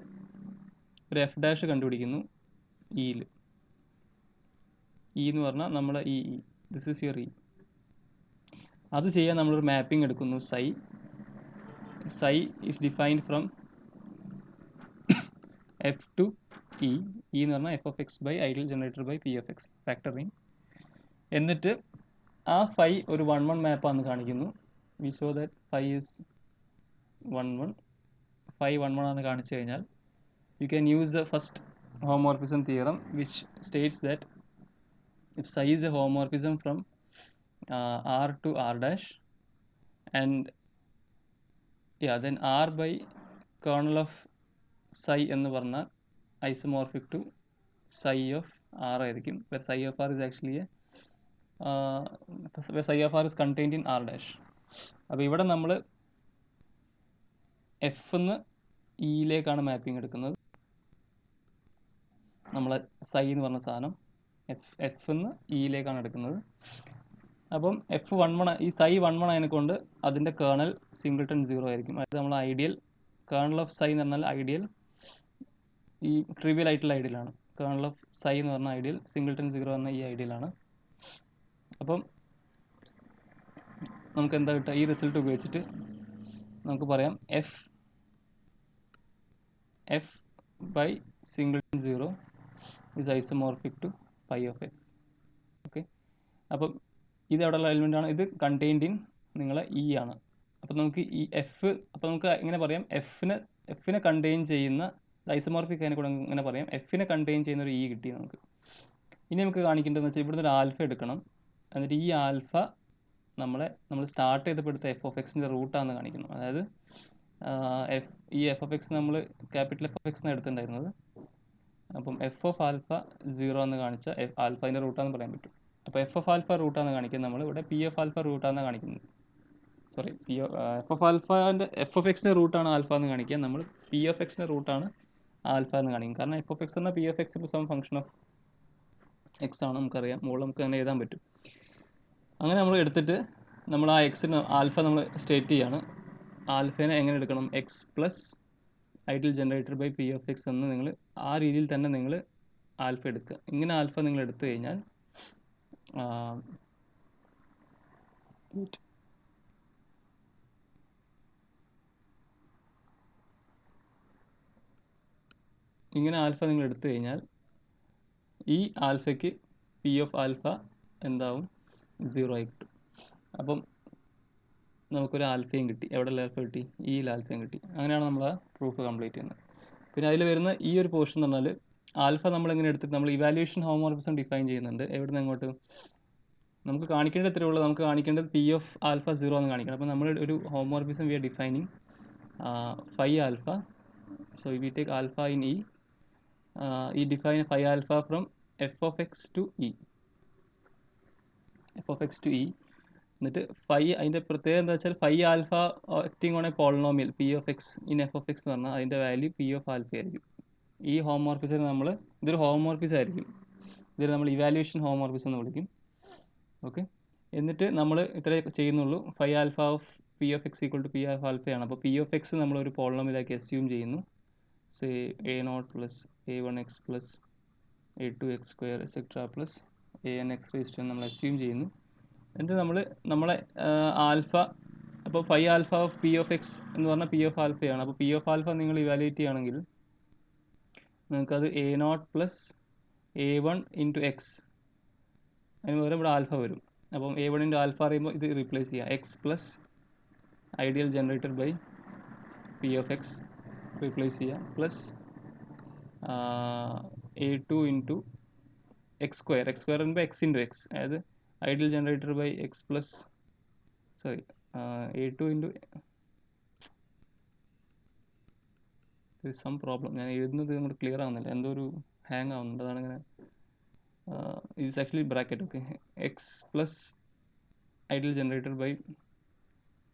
ഒരു എഫ് ഡാഷ് കണ്ടുപിടിക്കുന്നു ഇയിൽ. ഇ എന്ന് പറഞ്ഞാൽ നമ്മുടെ ഈ ദിസ് ഈസ് യുവർ ഇ. അത് ചെയ്യാൻ നമ്മളൊരു മാപ്പിംഗ് എടുക്കുന്നു psi is defined from f to E. E എന്ന് പറഞ്ഞാൽ f of x by ideal generator by p of x factoring. എന്നിട്ട് ആ ഫൈ ഒരു 1-1 മാപ്പാന്ന് കാണിക്കുന്നു. We show that phi is 1-1. Phi 1-1 ആണെന്ന് കാണിച്ചു കഴിഞ്ഞാൽ you can use the first homomorphism theorem, which states that if psi is a homomorphism from R to R dash, and yeah, then R by kernel of psi എന്ന് പറഞ്ഞാൽ isomorphic to psi of R ആയിരിക്കും, where psi of R is actually where psi of R is contained in R dash. അപ്പോൾ ഇവിടെ നമ്മൾ F എന്ന് ഇയിലേക്കാണ് mapping എടുക്കുന്നത്. നമ്മളെ സൈ എന്ന് പറഞ്ഞ സാധനം എഫ് എന്ന് ഇയിലേക്കാണ് എടുക്കുന്നത്. അപ്പം എഫ് 1-1, ഈ സൈ 1-1 ആയതിനെ കൊണ്ട് അതിൻ്റെ കേർണൽ സിംഗിൾട്ടൺ 0 ആയിരിക്കും. അതായത് നമ്മൾ ഐഡിയൽ കേർണൽ ഓഫ് സൈ എന്ന് പറഞ്ഞാൽ ഐഡിയൽ ഈ ട്രിവിയൽ ആയിട്ടുള്ള ഐഡിയലാണ്. കേർണൽ ഓഫ് സൈ എന്ന് പറഞ്ഞ ഐഡിയൽ, സിംഗിൾട്ടൺ 0 എന്ന ഈ ഐഡിയലാണ്. അപ്പം നമുക്ക് എന്താ കിട്ടുക, ഈ റിസൾട്ട് ഉപയോഗിച്ചിട്ട് നമുക്ക് പറയാം f by singleton 0 is isomorphic to phi of f. Okay, അപ്പം ഇത് എവിടെയുള്ള എലിമെൻ്റ് ആണ്? ഇത് കണ്ടെയ്ൻഡ് ഇൻ നിങ്ങളെ ഇ ആണ്. അപ്പം നമുക്ക് ഈ എഫ്, അപ്പം നമുക്ക് ഇങ്ങനെ പറയാം, എഫിനെ കണ്ടെയ്ൻ ചെയ്യുന്ന ഐസോമോർഫിക് അതിനെ കൂടെ ഇങ്ങനെ പറയാം, എഫിനെ കണ്ടെയ്ൻ ചെയ്യുന്ന ഒരു ഇ കിട്ടി നമുക്ക്. ഇനി നമുക്ക് കാണിക്കേണ്ടതെന്ന് വെച്ചാൽ ഇവിടുന്ന് ഒരു ആൽഫ എടുക്കണം. എന്നിട്ട് ഈ ആൽഫ നമ്മൾ സ്റ്റാർട്ട് ചെയ്തപ്പോൾ എടുത്ത എഫ് ഓഫ് എക്സിൻ്റെ റൂട്ടാണെന്ന് കാണിക്കണം. അതായത് ഈ എഫ് ഓഫ് എക്സ് നമ്മൾ ക്യാപിറ്റൽ എഫ് ഓഫ് എക്സ് എന്നാണ് എടുത്തിട്ടുണ്ടായിരുന്നത്. അപ്പം എഫ് ഓഫ് ആൽഫ 0 എന്ന് കാണിച്ചാൽ ആൽഫൻ്റെ റൂട്ടാന്ന് പറയാൻ പറ്റും. അപ്പോൾ എഫ് ഓഫ് ആൽഫ റൂട്ടാന്ന് കാണിക്കുന്നത് നമ്മൾ ഇവിടെ പി എഫ് ആൽഫ റൂട്ടാന്ന് കാണിക്കുന്നത്. സോറി, എഫ് ഓഫ് എക്സിൻ്റെ റൂട്ടാണ് ആൽഫ എന്ന് കാണിക്കുക, നമ്മൾ പി ഓഫ് എക്സിൻ്റെ റൂട്ടാണ് ആൽഫ എന്ന് കാണിക്കും. കാരണം എഫ് ഓഫ് എക്സ് എന്നാൽ പി ഓഫ് എക്സ് ഇപ്പോൾ സം ഫംഗ്ഷൻ ഓഫ് എക്സ് ആണ്, നമുക്കറിയാം, മുകളിൽ നമുക്ക് അങ്ങനെ എഴുതാൻ പറ്റും. അങ്ങനെ നമ്മൾ എടുത്തിട്ട് നമ്മൾ ആ എക്സിന് ആൽഫ നമ്മൾ സ്റ്റേറ്റ് ചെയ്യാണ്. ആൽഫേനെ എങ്ങനെ എടുക്കണം? X plus ideal generator by p of x എന്ന് നിങ്ങൾ ആ രീതിയിൽ തന്നെ നിങ്ങൾ ആൽഫ എടുക്കുക. ഇങ്ങനെ ആൽഫ നിങ്ങൾ എടുത്തു കഴിഞ്ഞാൽ ഇങ്ങനെ ആൽഫ നിങ്ങൾ എടുത്തു കഴിഞ്ഞാൽ ഈ ആൽഫയ്ക്ക് പി ഓഫ് ആൽഫ എന്താവും? 0 ആയി കിട്ടും. അപ്പം നമുക്കൊരു ആൽഫയും കിട്ടി. എവിടെയുള്ള ആൽഫ കിട്ടി? ഇയിൽ ആൽഫയും കിട്ടി. അങ്ങനെയാണ് നമ്മൾ ആ പ്രൂഫ് കംപ്ലീറ്റ് ചെയ്യുന്നത്. പിന്നെ അതിൽ വരുന്ന ഈ ഒരു പോർഷൻ എന്ന് പറഞ്ഞാൽ ആൽഫ നമ്മളെങ്ങനെ എടുത്തിട്ട് നമ്മൾ ഇവാലുവേഷൻ ഹോമോമോർഫിസം ഡിഫൈൻ ചെയ്യുന്നുണ്ട്. എവിടെ നിന്ന് അങ്ങോട്ട് നമുക്ക് കാണിക്കേണ്ടത് എത്രയേ ഉള്ളൂ? നമുക്ക് കാണിക്കേണ്ടത് പി ഓഫ് ആൽഫ 0 എന്ന് കാണിക്കണം. അപ്പോൾ നമ്മൾ ഒരു homomorphism we are defining phi alpha. So we take alpha in e. ഈ define phi alpha from f of x to e. F of x to e. എന്നിട്ട് ഫൈ, അതിൻ്റെ പ്രത്യേകത എന്താ വെച്ചാൽ phi alpha acting on a polynomial p of x in f of x എന്ന് പറഞ്ഞാൽ അതിൻ്റെ value P of alpha ആയിരിക്കും. ഈ ഹോമോമോർഫിസം നമ്മൾ ഇതൊരു ഹോമോമോർഫിസം ആയിരിക്കും. ഇതിൽ നമ്മൾ ഇവാലുവേഷൻ ഹോമോമോർഫിസം എന്ന് വിളിക്കും. ഓക്കെ, എന്നിട്ട് നമ്മൾ ഇത്രേ ചെയ്യുന്നുള്ളൂ. Phi alpha of p of x equal to p of ആൽഫയാണ്. അപ്പോൾ പി ഓഫ് എക്സ് നമ്മളൊരു പോളിനോമിയലാക്കി അസ്യൂം ചെയ്യുന്നു. Say a0 plus a1x plus a2x square etcetera plus an(x) നമ്മൾ അസ്യൂം ചെയ്യുന്നു. എന്നിട്ട് നമ്മളെ ആൽഫ, അപ്പോൾ phi alpha of p of x എന്ന് പറഞ്ഞാൽ പി ഓഫ് ആൽഫയാണ്. അപ്പോൾ പി ഓഫ് ആൽഫ നിങ്ങൾ ഇവാലുവേറ്റ് ചെയ്യുകയാണെങ്കിൽ നിങ്ങൾക്കത് a0 plus a1 into X, അതിന് പകരം ഇവിടെ ആൽഫ വരും. അപ്പം a1 ഇൻറ്റു ആൽഫ പറയുമ്പോൾ ഇത് റീപ്ലേസ് ചെയ്യുക. X plus ideal generator by p of x replace ചെയ്യുക, plus a2 into x square. X square പറയുമ്പോൾ എക്സ് ഇൻറ്റു എക്സ്, അതായത് ideal generator by x plus a2 into some problem, ഞാൻ എഴുതുന്നത് അങ്ങോട്ട് clear ആവുന്നില്ല, എന്തോ ഒരു ഹാങ് ആവുന്നുണ്ട്, അതാണ് ഇങ്ങനെ. is actually bracket. Okay, x plus ideal generator by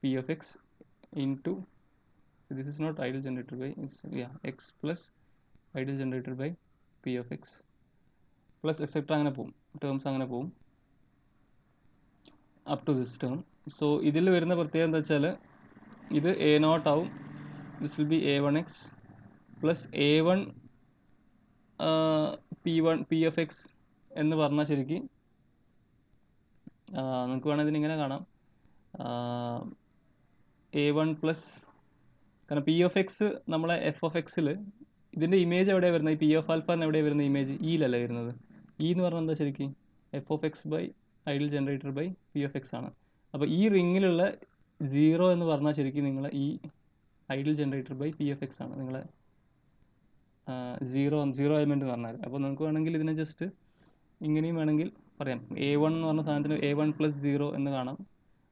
p of x into, this is not ideal generator by, it's x plus ideal generator by p of x plus etc. അങ്ങനെ പോകും, terms അങ്ങനെ പോകും. Up to this term. So ഇതിൽ വരുന്ന പ്രത്യേകത എന്താ വെച്ചാൽ ഇത് a0 ആവും. This will be a1x plus a1 p of x എന്ന് പറഞ്ഞാൽ ശരിക്ക് നമുക്ക് വേണമെങ്കിൽ ഇതിനിങ്ങനെ കാണാം. a1 പ്ലസ്, കാരണം പി ഓഫ് എക്സ് നമ്മളെ എഫ് ഓഫ് എക്സിൽ ഇതിൻ്റെ ഇമേജ് എവിടെയാണ് വരുന്നത്? ഈ പി ഓഫ് ആൽഫ എന്ന് എവിടെയാണ് വരുന്നത്? ഇമേജ് ഇയിലല്ല വരുന്നത്. ഇ എന്ന് പറഞ്ഞാൽ എന്താ ശരിക്കും? F of x by ideal generator by p of x ആണ്. അപ്പോൾ ഈ റിങ്ങിലുള്ള 0 എന്ന് പറഞ്ഞാൽ ശരിക്കും നിങ്ങളെ ഈ ideal generator by p of x ആണ്, നിങ്ങളെ സീറോ എലിമെൻറ്റ് എന്ന് പറഞ്ഞാൽ. അപ്പോൾ നമുക്ക് വേണമെങ്കിൽ ഇതിനെ ജസ്റ്റ് ഇങ്ങനെയും വേണമെങ്കിൽ പറയാം. a1 എന്ന് പറഞ്ഞ സാധനത്തിന് a1 പ്ലസ് 0 എന്ന് കാണാം.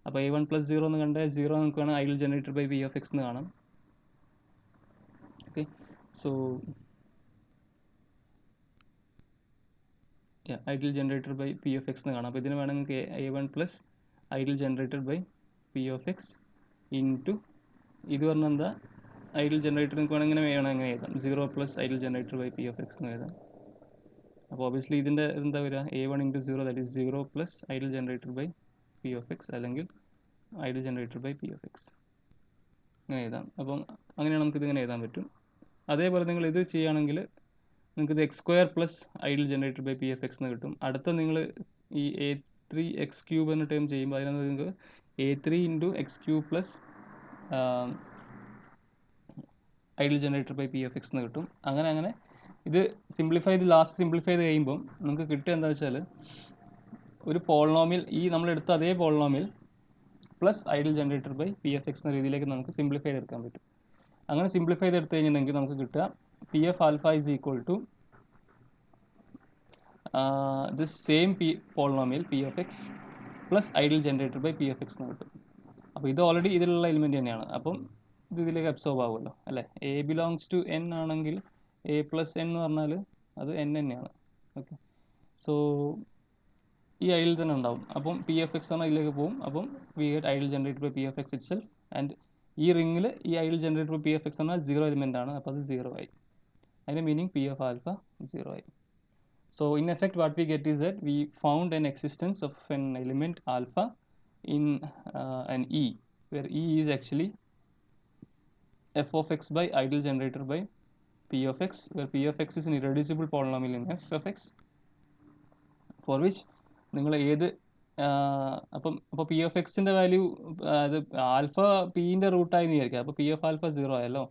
അപ്പോൾ a1 പ്ലസ് 0 എന്ന് കണ്ടാൽ 0 നമുക്ക് വേണം ideal generator by p of x എന്ന് കാണാം. Okay, so ideal generator by p of x എന്ന് കാണാം. അപ്പോൾ ഇതിന് വേണമെങ്കിൽ a1 plus ideal generator by p of x into ഇത് പറഞ്ഞാൽ എന്താ? ഐഡിയൽ ജനറേറ്റർ നിങ്ങൾക്ക് വേണമെങ്കിൽ എങ്ങനെ എഴുതാം? 0 plus ideal generator by p of x എന്ന് എഴുതാം. അപ്പോൾ ഒബിയസ്ലി ഇതിൻ്റെ എന്താ വരിക? a1 into 0 that is 0 plus ideal generator by p of x അല്ലെങ്കിൽ ideal generator by p of x ഇങ്ങനെ എഴുതാം. അപ്പം അങ്ങനെയാണ് നമുക്കിത് ഇങ്ങനെ എഴുതാൻ പറ്റും. അതേപോലെ നിങ്ങൾ ഇത് ചെയ്യുകയാണെങ്കിൽ നിങ്ങൾക്ക് ഇത് x square plus ideal generator by p of x എന്ന് കിട്ടും. അടുത്ത നിങ്ങൾ ഈ a3 എക്സ് ക്യൂബ് എന്ന ടേം ചെയ്യുമ്പോൾ അതിനകത്ത് നിങ്ങൾക്ക് a3 into x cube plus ideal generator by p of x എന്ന് കിട്ടും. അങ്ങനെ ഇത് ലാസ്റ്റ് സിംപ്ലിഫൈ ചെയ്ത് കഴിയുമ്പം നിങ്ങൾക്ക് കിട്ടുക എന്താ വെച്ചാൽ ഒരു പോളിനോമിയൽ, ഈ നമ്മളെടുത്ത അതേ polynomial plus ideal generator by p of x എന്ന രീതിയിലേക്ക് നമുക്ക് സിംപ്ലിഫൈ ചെയ്തെടുക്കാൻ പറ്റും. അങ്ങനെ സിംപ്ലിഫൈ ചെയ്തെടുത്ത് കഴിഞ്ഞിട്ടുണ്ടെങ്കിൽ നമുക്ക് കിട്ടുക p F alpha is equal to this same polynomial p of x plus ideal generator by p of x എന്ന് കിട്ടും. അപ്പോൾ ഇത് ഓൾറെഡി ഇതിലുള്ള എലിമെൻറ്റ് തന്നെയാണ്. അപ്പം ഇത് ഇതിലേക്ക് അബ്സോർബ് ആവുമല്ലോ അല്ലേ? എ ബിലോങ്സ് ടു എൻ ആണെങ്കിൽ എ പ്ലസ് എൻ എന്ന് പറഞ്ഞാൽ അത് എൻ തന്നെയാണ്. ഓക്കെ, സോ ഈ ഐഡിയൽ തന്നെ ഉണ്ടാവും. അപ്പം പി എഫ് എക്സ് ആണ് ഇതിലേക്ക് പോകും. അപ്പം we get ideal generated by p of x itself. And ഈ റിങ്ങിൽ ഈ ideal generated by p of x എന്നാൽ 0 എലിമെൻ്റ് ആണ്. അപ്പോൾ അത് 0 ആയി. അതിൻ്റെ മീനിങ് പി എഫ് ആൽഫ 0 ആയി. So in effect what we get is that we found an existence of an element alpha in an E, where E is actually f of x by ideal generator by p of x, where p of x is an irreducible polynomial in f of x, for which നിങ്ങൾ ഏത് അപ്പോൾ p f എക്സിൻ്റെ value അത് alpha പീൻ്റെ റൂട്ടായി വിചാരിക്കുക. അപ്പോൾ p F alpha 0 ആയല്ലോ.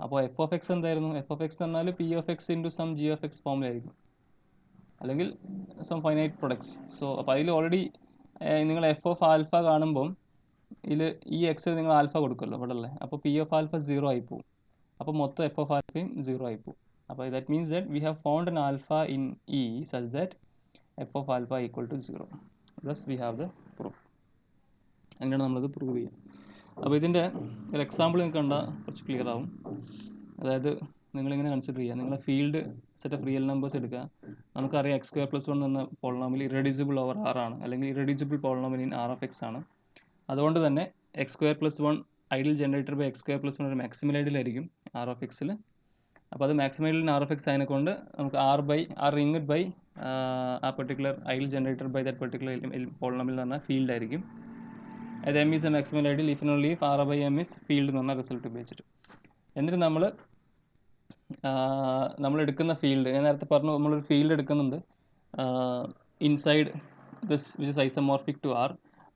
അപ്പോൾ എഫ് ഓഫ് എക്സ് എന്തായിരുന്നു? എഫ് ഓഫ് എക്സ് എന്നാൽ p of x into some g of x ഫോമിലായിരിക്കും, അല്ലെങ്കിൽ സം ഫൈനൈറ്റ് പ്രൊഡക്ട്സ്. സോ അപ്പോൾ അതിൽ ഓൾറെഡി നിങ്ങൾ എഫ് ഓഫ് ആൽഫ കാണുമ്പം ഇതിൽ ഈ എക്സിൽ നിങ്ങൾ ആൽഫ കൊടുക്കുമല്ലോ ഇവിടെ അല്ലേ? അപ്പോൾ പി ഓഫ് ആൽഫ 0 ആയി പോകും. അപ്പോൾ മൊത്തം എഫ് ഓഫ് ആൽഫയും 0 ആയി പോകും. അപ്പോൾ that means that we have found an alpha in E such that f of alpha equal to 0. Thus we have the proof. അങ്ങനെയാണ് നമ്മളത് പ്രൂവ് ചെയ്യുക. അപ്പോൾ ഇതിൻ്റെ ഒരു എക്സാമ്പിൾ നിങ്ങൾക്ക് കണ്ടാൽ കുറച്ച് ക്ലിയർ ആവും. അതായത് നിങ്ങളിങ്ങനെ കൺസിഡർ ചെയ്യുക, നിങ്ങളെ field set of real numbers എടുക്കുക. നമുക്കറിയാം എക്സ് സ്ക്വയർ പ്ലസ് 1 എന്ന പോളിനോമിയൽ ഇറെഡ്യൂസിബിൾ ഓവർ ആർ ആണ്, അല്ലെങ്കിൽ irreducible polynomial in r of x ആണ്. അതുകൊണ്ട് തന്നെ x square plus 1 ideal generator by x square plus 1 ഒരു മാക്സിമൽ ഐഡിയലായിരിക്കും ആർ ഓഫ് എക്സിൽ. അപ്പോൾ അത് maximal ideal r of x ആയതിനെക്കൊണ്ട് നമുക്ക് ആർ റിംഗ്ഡ് ബൈ ആ particular ideal generator by that particular polynomial എന്ന് പറഞ്ഞാൽ ഫീൽഡ് ആയിരിക്കും. അത് m is a maximal ideal if and only if r by m is field എന്ന് പറഞ്ഞ റിസൾട്ട് ഉപയോഗിച്ചിട്ട്. എന്നിട്ട് നമ്മൾ എടുക്കുന്ന ഫീൽഡ്, ഞാൻ നേരത്തെ പറഞ്ഞു നമ്മളൊരു ഫീൽഡ് എടുക്കുന്നുണ്ട് inside this which is isomorphic to R.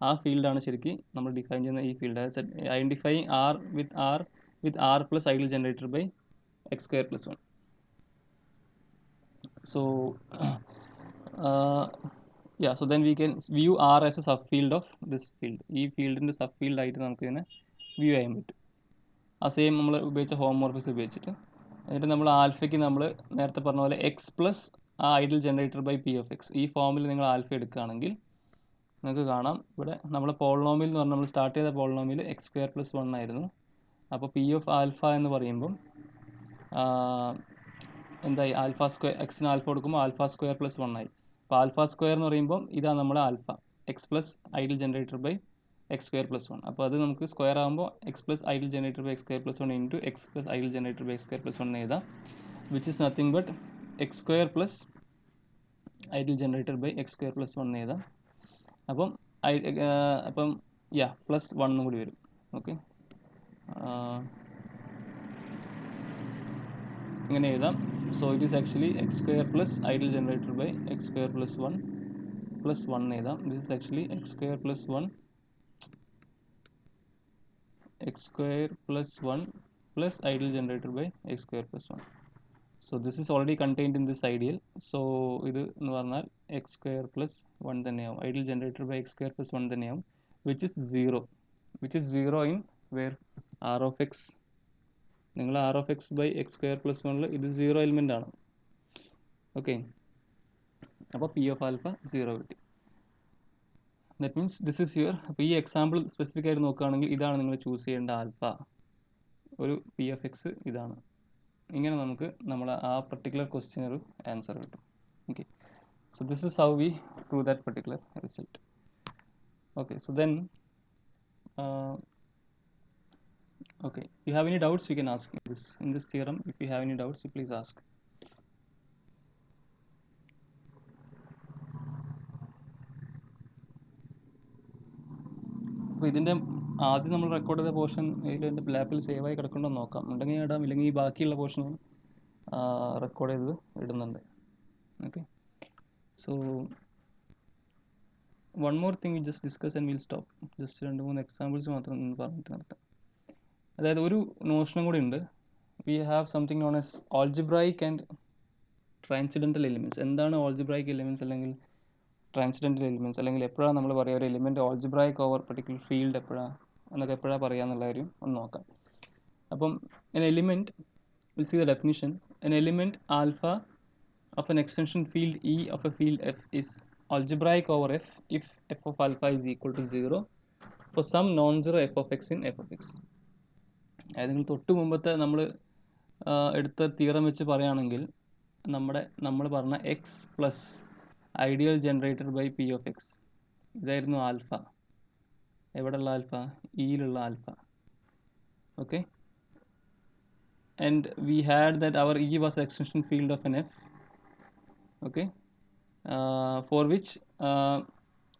ആ ഫീൽഡാണ് ശരിക്കും നമ്മൾ ഡിഫൈൻ ചെയ്യുന്ന ഈ field. Identify R with R plus ideal generator by x square plus 1. So so then we can view R as a subfield of this field. ഈ ഫീൽഡിൻ്റെ sub field ആയിട്ട് നമുക്കിതിനെ view ചെയ്യാൻ പറ്റും. ആ സെയിം നമ്മൾ ഉപയോഗിച്ച ഹോമോർഫിസം ഉപയോഗിച്ചിട്ട്. എന്നിട്ട് നമ്മൾ ആൽഫയ്ക്ക് നമ്മൾ നേരത്തെ പറഞ്ഞ പോലെ എക്സ് പ്ലസ് ആ ideal generator by p of x, ഈ ഫോമിൽ നിങ്ങൾ ആൽഫ എടുക്കുകയാണെങ്കിൽ നിങ്ങൾക്ക് കാണാം ഇവിടെ നമ്മൾ പോളിനോമിയൽ എന്ന് പറഞ്ഞാൽ നമ്മൾ സ്റ്റാർട്ട് ചെയ്ത പോളിനോമിയൽ എക്സ് സ്ക്വയർ പ്ലസ് 1 ആയിരുന്നു. അപ്പോൾ പി ഓഫ് ആൽഫ എന്ന് പറയുമ്പം എന്തായി? ആൽഫ സ്ക്വയർ, എക്സിന് ആൽഫ കൊടുക്കുമ്പോൾ ആൽഫ സ്ക്വയർ പ്ലസ് 1 ആയി. അപ്പോൾ ആൽഫ സ്ക്വയർ എന്ന് പറയുമ്പം ഇതാണ് നമ്മുടെ alpha, x plus ideal generator by x square plus 1. അപ്പോൾ അത് നമുക്ക് സ്ക്വയർ ആകുമ്പോൾ x plus ideal generator by x square plus 1 into x plus ideal generator by x square plus 1 എഴുതാം, which is nothing but x square plus ideal generator by x square plus 1 എഴുതാം. അപ്പം അപ്പം plus 1 കൂടി വരും. Okay, ഇങ്ങനെ എഴുതാം. So it is actually x square plus ideal generator by x square plus 1 plus 1 എഴുതാം. This is actually x square plus 1 x square plus 1 plus ideal generated by x square plus 1. So this is already contained in this ideal. So ഇത് എന്ന് പറഞ്ഞാൽ x square plus 1 തന്നെയാവും. Ideal generated by x square plus 1 തന്നെയാവും, which is 0. Which is 0 in where r of x, നിങ്ങൾ r of x by x square plus 1 ഇത് 0 element ആണ്. Okay, അപ്പോൾ p of alpha 0 കിട്ടി. That means this is your. അപ്പോൾ ഈ example specific ആയിട്ട് നോക്കുകയാണെങ്കിൽ ഇതാണ് നിങ്ങൾ ചൂസ് ചെയ്യേണ്ട ആൽഫ. ഒരു പി എഫ് എക്സ് ഇതാണ്. ഇങ്ങനെ നമുക്ക് നമ്മൾ ആ പർട്ടിക്കുലർ ക്വസ്റ്റ്യൻ ഒരു ആൻസർ കിട്ടും. Okay, so this is how we prove that particular result. Okay, so then okay, if you have any doubts you can ask in this theorem. If you have any doubts you please ask. അപ്പോൾ ഇതിൻ്റെ ആദ്യം നമ്മൾ record ചെയ്ത portion ഇതിൻ്റെ ലാപ്പിൽ save ആയി കിടക്കുന്നുണ്ടോ നോക്കാം. ഉണ്ടെങ്കിൽ ഇടാം, ഇല്ലെങ്കിൽ ഈ ബാക്കിയുള്ള പോർഷൻ റെക്കോർഡ് ചെയ്ത് ഇടുന്നുണ്ട്. Okay, so one more thing we just discuss and will stop. Just 2-3 examples മാത്രം പറഞ്ഞിട്ട് നിർത്താം. അതായത് ഒരു നോഷനും കൂടി ഉണ്ട്. We have something known as algebraic and transcendental elements. എന്താണ് ഓൾജിബ്രൈക്ക് എലിമെൻറ്റ്സ് അല്ലെങ്കിൽ ട്രാൻസിഡൻ്റൽ എലിമെൻറ്റ്സ്, അല്ലെങ്കിൽ എപ്പോഴാണ് നമ്മൾ പറയുക ഒരു element algebraic over particular field എപ്പോഴാണ് എന്നൊക്കെ എപ്പോഴാണ് പറയുക എന്നുള്ള കാര്യം ഒന്ന് നോക്കാം. അപ്പം an element, we'll see the definition. An element alpha of an extension field E of a field F is algebraic over F if f of alpha is equal to 0 for some non-zero f of x in f of x. അതായത് തൊട്ട് മുമ്പത്തെ നമ്മൾ എടുത്ത theorem വെച്ച് പറയുകയാണെങ്കിൽ നമ്മൾ പറഞ്ഞ x plus ideal generated by p of x ഇതായിരുന്നു ആൽഫ. എവിടെയുള്ള ആൽഫ? ഇയിലുള്ള alpha. Okay, and we had that our E was the extension field of an F, okay, for which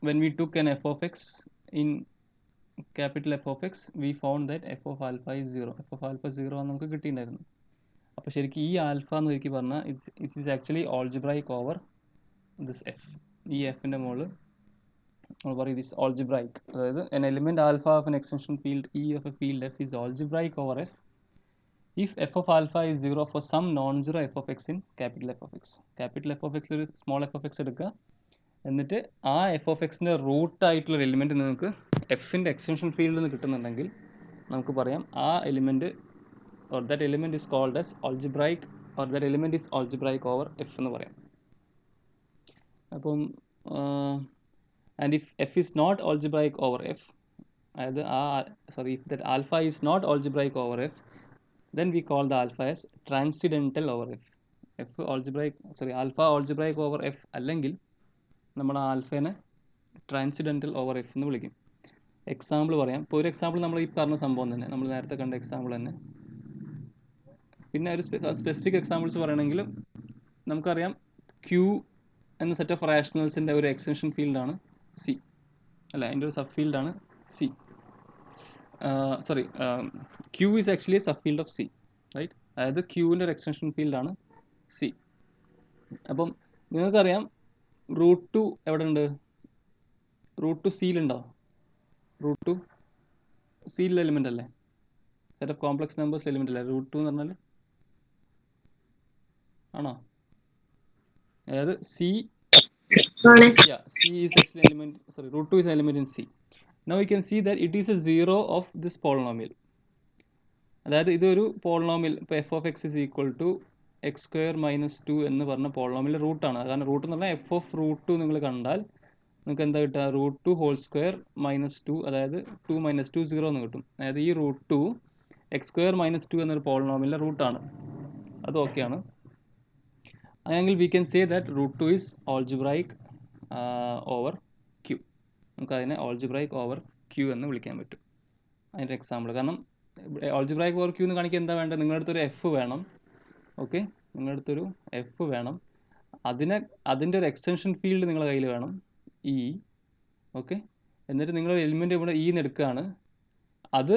when we took an f of x in capital F of x we found that f of alpha is 0. f of alpha 0 ആണ് നമുക്ക് കിട്ടിയിട്ടുണ്ടായിരുന്നു. അപ്പോൾ ശരിക്കും ഈ alpha എന്ന് ഒരിക്കൽ പറഞ്ഞാൽ it's is actually algebraic over this F. ഈ എഫിൻ്റെ മുകളിൽ നമ്മൾ പറയും ദിസ് ഓൾജിബ്രൈക്ക്. അതായത് an element alpha of an extension field E of a field F is algebraic over F if f of alpha is 0 for some non-zero f of x in capital F of x. capital F of x ഒരു small f of x എടുക്കുക, എന്നിട്ട് ആ F of എക്സിൻ്റെ റൂട്ടായിട്ടുള്ള element നിങ്ങൾക്ക് എഫിൻ്റെ extension ഫീൽഡിൽ നിന്ന് കിട്ടുന്നുണ്ടെങ്കിൽ നമുക്ക് പറയാം ആ element or that element is called as algebraic or that element is algebraic over f എന്ന് പറയാം. അപ്പം and if f is not algebraic over f, അതായത് if that alpha is not algebraic over f, then we call the alpha as transcendental over f. alpha algebraic over f അല്ലെങ്കിൽ നമ്മൾ ആൽഫേനെ transcendental over F എന്ന് വിളിക്കും. Example പറയാം. ഇപ്പോൾ ഒരു example നമ്മൾ ഈ പറഞ്ഞ സംഭവം തന്നെ, നമ്മൾ നേരത്തെ കണ്ട എക്സാമ്പിൾ തന്നെ. പിന്നെ ഒരു സ്പെസിഫിക് എക്സാമ്പിൾസ് പറയണമെങ്കിൽ നമുക്കറിയാം ക്യൂ എന്ന സെറ്റ് ഓഫ് റാഷണൽസിൻ്റെ ഒരു എക്സ്റ്റൻഷൻ ഫീൽഡാണ് സി, അല്ല അതിൻ്റെ ഒരു സബ് ഫീൽഡാണ് C. Q is actually sub field of C, right? അതായത് ക്യൂവിൻ്റെ ഒരു എക്സ്റ്റൻഷൻ ഫീൽഡാണ് സി. അപ്പം നിങ്ങൾക്കറിയാം റൂട്ട് 2 എവിടെ ഉണ്ട്? റൂട്ട് 2 സിയിലുണ്ടോ? റൂട്ട് 2 സിയിലുള്ള എലിമെൻ്റ് അല്ലേ? Set of complex numbers element അല്ലേ റൂട്ട് 2 എന്ന് പറഞ്ഞാൽ? ആണോ? അതായത് C is actually element, root 2 is an element in C. Now you can see that it is a 0 of this polynomial. അതായത് ഇതൊരു പോളിനോമിയൽ, ഇപ്പോൾ f of x is equal to x square minus 2 എന്ന് പറഞ്ഞ polynomial റൂട്ടാണ്. കാരണം root എന്ന് പറഞ്ഞാൽ f of root 2 നിങ്ങൾ കണ്ടാൽ നിങ്ങൾക്ക് എന്താ കിട്ടുക? റൂട്ട് 2 ഹോൾ സ്ക്വയർ മൈനസ് 2, അതായത് 2 മൈനസ് 2 0 എന്ന് കിട്ടും. അതായത് ഈ റൂട്ട് 2 എക്സ് സ്ക്വയർ മൈനസ് 2 എന്നൊരു പോളിനോമിയലിൻ്റെ റൂട്ടാണ്. അത് ഓക്കെയാണ്. അല്ലെങ്കിൽ we can say that root 2 is algebraic over Q. നമുക്കതിനെ ഓൾജിബ്രൈക്ക് ഓവർ ക്യൂ എന്ന് വിളിക്കാൻ പറ്റും. അതിൻ്റെ എക്സാമ്പിൾ. കാരണം ഓൾജിബ്രൈക്ക് ഓവർ ക്യൂ എന്ന് കാണിക്കാൻ എന്താ വേണ്ടത്? നിങ്ങളുടെ അടുത്തൊരു എഫ് വേണം. ഓക്കെ, നിങ്ങളുടെ അടുത്തൊരു എഫ് വേണം. അതിൻ്റെ ഒരു എക്സ്റ്റൻഷൻ ഫീൽഡ് നിങ്ങളുടെ കയ്യിൽ വേണം, ഇ. ഓക്കെ, എന്നിട്ട് നിങ്ങൾ എലിമെൻ്റ് ഇവിടെ ഇന്ന് എടുക്കുകയാണ്. അത്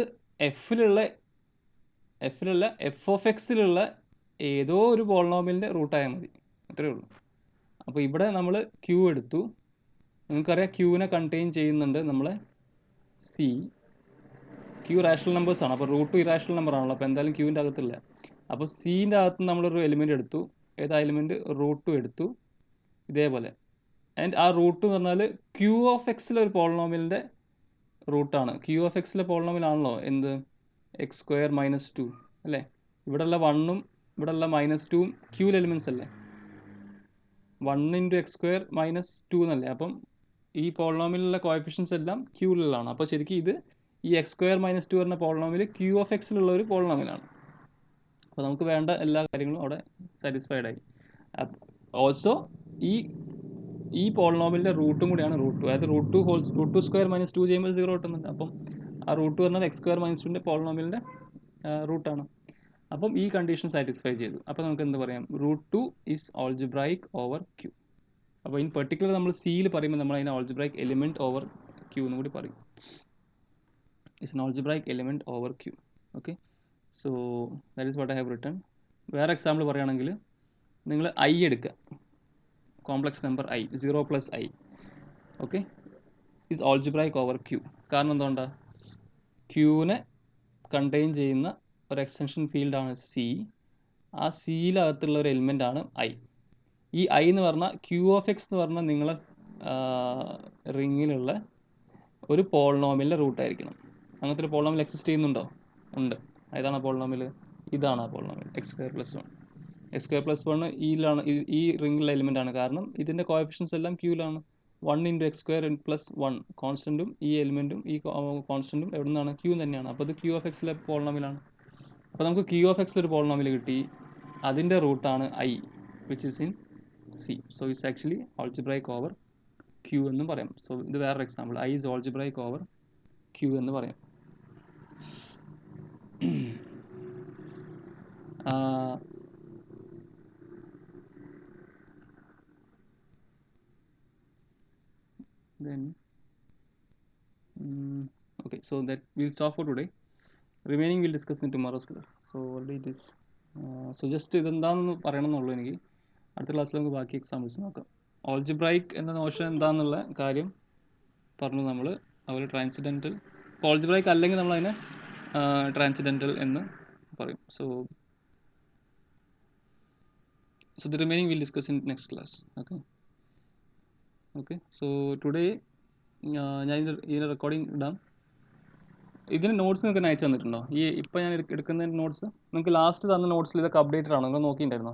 എഫിലുള്ള എഫ് ഓഫ് എക്സിലുള്ള ഏതോ ഒരു പോളിനോമിയലിൻ്റെ റൂട്ടായാൽ മതി, അത്രയേ ഉള്ളൂ. അപ്പോൾ ഇവിടെ നമ്മൾ ക്യൂ എടുത്തു. നിങ്ങൾക്കറിയാം ക്യൂവിനെ കണ്ടെയ്ൻ ചെയ്യുന്നുണ്ട് നമ്മളെ സി. ക്യൂ റാഷണൽ നമ്പേഴ്സാണ്, അപ്പോൾ റൂട്ട് ഇറാഷണൽ നമ്പർ ആണല്ലോ, അപ്പോൾ എന്തായാലും ക്യൂവിൻ്റെ അകത്തില്ല. അപ്പോൾ സീൻ്റെ അകത്ത് നമ്മളൊരു എലിമെൻ്റ് എടുത്തു. ഏതാ എലിമെൻറ്റ്? റൂട്ടും എടുത്തു ഇതേപോലെ. ആൻഡ് ആ റൂട്ട് എന്ന് പറഞ്ഞാൽ ക്യൂ ഓഫ് എക്സിലെ ഒരു പോളിനോമിയലിൻ്റെ റൂട്ടാണ്. ക്യൂ ഓഫ് എക്സിലെ പോളിനോമിയൽ ആണല്ലോ എന്ത്? എക്സ് സ്ക്വയർ മൈനസ് 2 അല്ലേ? ഇവിടെയുള്ള 1ഉം ഇവിടെയുള്ള -2ഉം ക്യൂവിൽ എലിമെൻറ്റ്സ് അല്ലേ? 1 ഇൻറ്റു എക്സ് സ്ക്വയർ മൈനസ് 2 എന്നല്ലേ? അപ്പം ഈ പോളിനോമിയലിലുള്ള കോഎഫിഷ്യൻസ് എല്ലാം ക്യൂവിലുള്ളതാണ്. അപ്പോൾ ശരിക്കും ഇത് ഈ എക്സ് സ്ക്വയർ മൈനസ് 2 പറഞ്ഞ പോളിനോമിയൽ ക്യൂ ഓഫ് എക്സിലുള്ള ഒരു പോളിനോമിയലാണ്. അപ്പോൾ നമുക്ക് വേണ്ട എല്ലാ കാര്യങ്ങളും അവിടെ സാറ്റിസ്ഫൈഡ് ആയി. ഓൾസോ ഈ പോളിനോമിയലിൻ്റെ റൂട്ടും കൂടിയാണ് റൂട്ട് 2. അതായത് റൂട്ട് ടു സ്ക്വയർ മൈനസ് 2 ചെയ്യുമ്പോൾ 0 കിട്ടുന്നുണ്ട്. അപ്പം ആ റൂട്ട് പറഞ്ഞാൽ എക്സ് സ്ക്വയർ മൈനസ് 2ൻ്റെ പോളിനോമിയലിൻ്റെ റൂട്ടാണ്. അപ്പം ഈ കണ്ടീഷൻ സാറ്റിസ്ഫൈ ചെയ്തു. അപ്പോൾ നമുക്ക് എന്ത് പറയാം? Root 2 is algebraic over Q. അപ്പോൾ ഇൻ പെർട്ടിക്കുലർ നമ്മൾ സിയിൽ പറയുമ്പോൾ നമ്മൾ അതിനെ ഓൾജിബ്രൈക്ക് എലിമെൻറ്റ് ഓവർ ക്യൂ എന്ന് കൂടി പറയും. It's an algebraic element over Q. Okay, so that is what I have written. വേറെ എക്സാമ്പിൾ പറയുകയാണെങ്കിൽ നിങ്ങൾ ഐ എടുക്കുക, complex number i, 0 + i, okay, is algebraic over Q. കാരണം എന്തുകൊണ്ടാണ്? ക്യൂവിനെ കണ്ടെയ്ൻ ചെയ്യുന്ന ഒരു എക്സ്റ്റൻഷൻ ഫീൽഡാണ് സി. ആ സിയിലകത്തുള്ള ഒരു എലിമെൻ്റ് ആണ് ഐ. ഈ ഐ എന്ന് പറഞ്ഞാൽ ക്യൂ ഓഫ് എക്സ് എന്ന് പറഞ്ഞാൽ നിങ്ങളെ റിങ്ങിലുള്ള ഒരു പോളിനോമിയലിൻ്റെ റൂട്ടായിരിക്കണം. അങ്ങനത്തെ ഒരു പോളിനോമിയൽ എക്സിസ്റ്റ് ചെയ്യുന്നുണ്ടോ? ഉണ്ട്. ഏതാണ് ആ പോളിനോമിയൽ? ഇതാണ് ആ polynomial, X square plus 1. X square plus 1 ഈയിലാണ്, ഈ റിങ്ങിലുള്ള എലിമെൻ്റ് ആണ്. കാരണം ഇതിൻ്റെ കോഎഫിഷ്യൻസ് എല്ലാം ക്യൂവിലാണ്. 1 ഇൻറ്റു എക്സ് സ്ക്വയർ പ്ലസ് 1 കോൺസ്റ്റൻറ്റും ഈ എലിമെൻറ്റും ഈ കോൺസ്റ്റൻറ്റും എവിടെ നിന്നാണ്? ക്യൂ തന്നെയാണ്. അപ്പോൾ ഇത് ക്യൂ ഓഫ് എക്സിലെ പോളിനോമിയലാണ്. അപ്പോൾ നമുക്ക് ക്യൂ ഓഫ് എക്സിൽ ഒരു പോളിനോമിയൽ കിട്ടി. അതിൻ്റെ റൂട്ടാണ് i, which is in C. So it's actually algebraic over Q എന്നും പറയാം. സോ ഇത് വേറൊരു example, i is algebraic over Q എന്ന് പറയാം. Then okay, so that we'll stop for today. Remaining we'll discuss in tomorrow's class. So already it is so just ഇതെന്താണെന്ന് പറയണമെന്നുള്ളൂ എനിക്ക്. അടുത്ത ക്ലാസ്സിൽ നമുക്ക് ബാക്കി എക്സാമ്പിൾസ് നോക്കാം. ഓൾജിബ്രൈക്ക് എന്ന നോഷൻ എന്താണെന്നുള്ള കാര്യം പറഞ്ഞു നമ്മൾ. അതുപോലെ ട്രാൻസിഡൻറ്റൽ, ഓൾജിബ്രൈക്ക് അല്ലെങ്കിൽ നമ്മൾ അതിനെ ട്രാൻസിഡൻറ്റൽ എന്ന് പറയും. So the remaining we'll discuss in next class. Okay, so today ഞാൻ ഇതിൻ്റെ റെക്കോർഡിംഗ് ഇടാം. ഇതിന് നോട്ട്സ് നിങ്ങൾക്ക് അയച്ചു തന്നിട്ടുണ്ടോ? ഈ ഇപ്പോൾ ഞാൻ എടുക്കുന്ന നോട്ട്സ് നിങ്ങൾക്ക് ലാസ്റ്റ് തന്ന നോട്ട്സിൽ ഇതൊക്കെ അപ്ഡേറ്റഡ് ആണോ? നിങ്ങൾ നോക്കിയിട്ടുണ്ടായിരുന്നോ?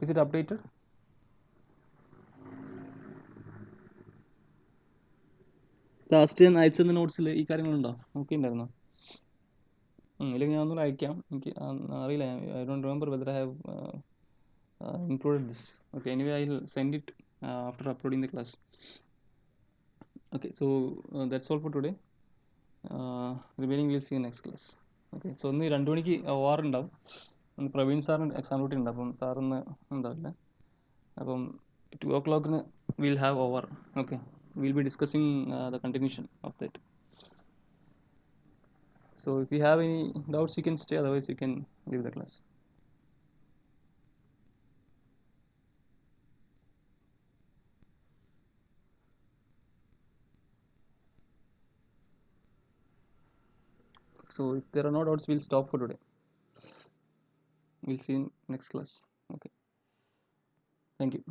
Is it updated? ലാസ്റ്റ് ഞാൻ അയച്ചു തന്ന നോട്ട്സിൽ ഈ കാര്യങ്ങളുണ്ടോ? നോക്കിയിട്ടുണ്ടായിരുന്നോ? ഇല്ലെങ്കിൽ ഞാൻ ഒന്നുകൂടെ അയക്കാം. എനിക്ക് അറിയില്ല, I don't remember whether I have included this. Okay, anyway I'll send it after uploading the class. Okay, so that's all for today. Remaining we'll see you next class. Okay, so ഇന്ന് 2 മണിക്ക് OR ഉണ്ടാവും. പ്രവീൺ സാറിന് exam duty ഉണ്ട്, അപ്പം സാറിന്ന് ഉണ്ടാവില്ല. അപ്പം 2 o'clock we'll have OR. Okay, we'll be discussing the continuation of that. So if you have any doubts you can stay, otherwise you can leave the class. So if there are no doubts, we'll stop for today. We'll see you in next class. Okay, thank you.